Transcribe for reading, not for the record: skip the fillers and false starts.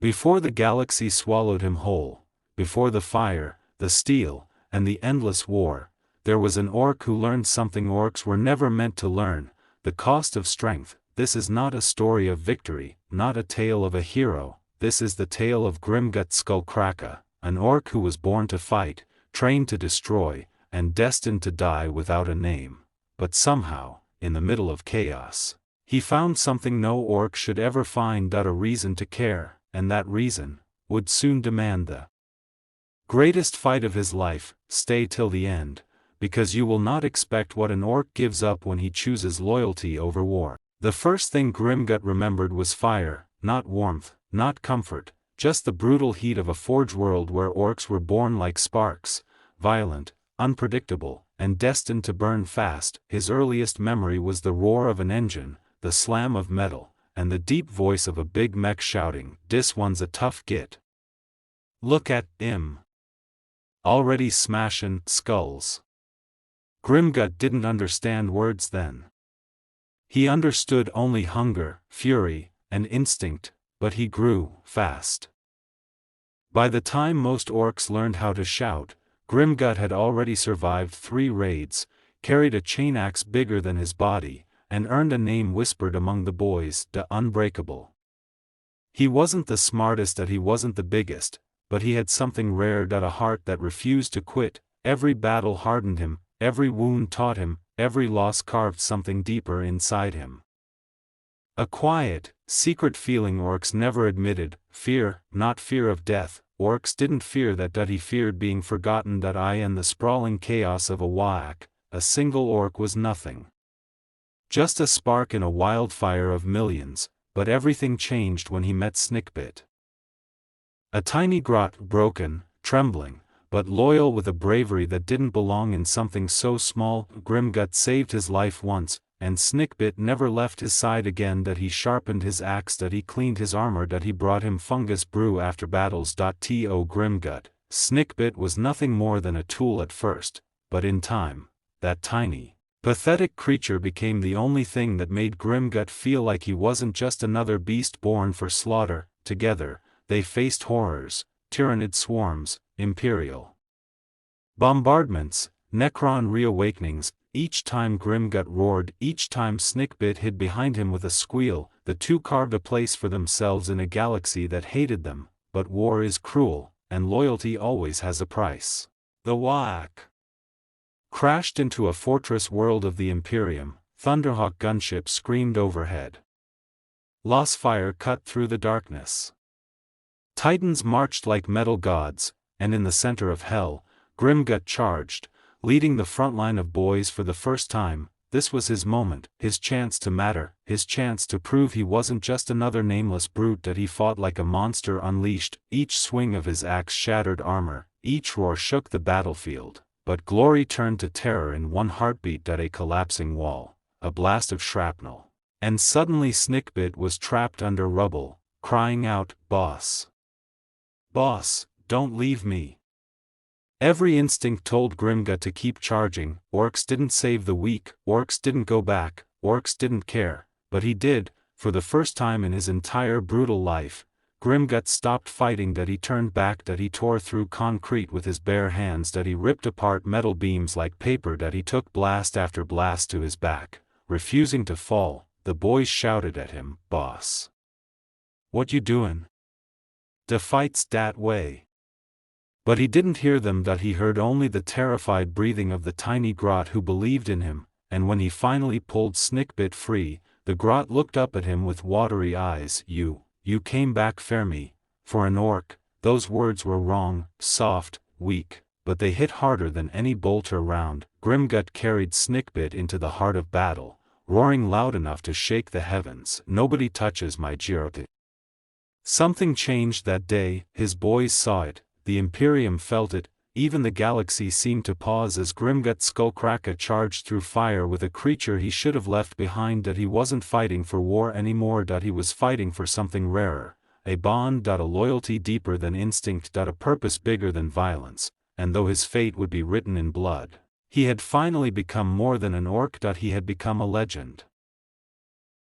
Before the galaxy swallowed him whole, before the fire, the steel, and the endless war, there was an orc who learned something orcs were never meant to learn, the cost of strength. This is not a story of victory, not a tale of a hero, this is the tale of Grimgut Skullkrakka, an orc who was born to fight, trained to destroy, and destined to die without a name. But somehow, in the middle of chaos, he found something no orc should ever find: a reason to care, and that reason would soon demand the greatest fight of his life. Stay till the end, because you will not expect what an orc gives up when he chooses loyalty over war. The first thing Grimgut remembered was fire, not warmth, not comfort, just the brutal heat of a forge world where orcs were born like sparks, violent, unpredictable, and destined to burn fast. His earliest memory was the roar of an engine, the slam of metal, and the deep voice of a big mech shouting, "Dis one's a tough git. Look at him. Already smashin' skulls." Grimgut didn't understand words then. He understood only hunger, fury, and instinct, but he grew fast. By the time most orcs learned how to shout, Grimgut had already survived 3 raids, carried a chain axe bigger than his body, and earned a name whispered among the boys: the Unbreakable. He wasn't the smartest, he wasn't the biggest, but he had something rare: a heart that refused to quit. Every battle hardened him, every wound taught him, every loss carved something deeper inside him. A quiet, secret feeling orcs never admitted: fear, not fear of death. Orcs didn't fear that, he feared being forgotten. In the sprawling chaos of a Waaagh, a single orc was nothing. Just a spark in a wildfire of millions, but everything changed when he met Snikbit. A tiny grot, broken, trembling, but loyal, with a bravery that didn't belong in something so small. Grimgut saved his life once, and Snikbit never left his side again. He sharpened his axe, he cleaned his armor, he brought him fungus brew after battles. To Grimgut, Snikbit was nothing more than a tool at first, but in time, that tiny, pathetic creature became the only thing that made Grimgut feel like he wasn't just another beast born for slaughter. Together, they faced horrors, tyrannid swarms, imperial bombardments, Necron reawakenings. Each time Grimgut roared, each time Snikbit hid behind him with a squeal, the two carved a place for themselves in a galaxy that hated them. But war is cruel, and loyalty always has a price. The Waaagh crashed into a fortress world of the Imperium. Thunderhawk gunship screamed overhead. Lossfire cut through the darkness. Titans marched like metal gods, and in the center of hell, Grimgut charged, leading the front line of boys for the first time. This was his moment, his chance to matter, his chance to prove he wasn't just another nameless brute. He fought like a monster unleashed. Each swing of his axe shattered armor, each roar shook the battlefield, but glory turned to terror in one heartbeat. A collapsing wall, a blast of shrapnel, and suddenly Snikbit was trapped under rubble, crying out, "Boss! Boss, don't leave me!" Every instinct told Grimgut to keep charging. Orcs didn't save the weak, orcs didn't go back, orcs didn't care, but he did. For the first time in his entire brutal life, Grimgut stopped fighting. He turned back. He tore through concrete with his bare hands. He ripped apart metal beams like paper. He took blast after blast to his back, refusing to fall. The boys shouted at him, "Boss, what you doing? Da fight's dat way." But he didn't hear them. He heard only the terrified breathing of the tiny grot who believed in him. And when he finally pulled Snikbit free, the grot looked up at him with watery eyes. You came back fair me." For an orc, those words were wrong, soft, weak, but they hit harder than any bolter round. Grimgut carried Snikbit into the heart of battle, roaring loud enough to shake the heavens. "Nobody touches my Girot." Something changed that day. His boys saw it. The Imperium felt it, even the galaxy seemed to pause as Grimgut Skullkrakka charged through fire with a creature he should have left behind. He wasn't fighting for war anymore. He was fighting for something rarer, a bond. A loyalty deeper than instinct. A purpose bigger than violence, and though his fate would be written in blood, he had finally become more than an orc. He had become a legend.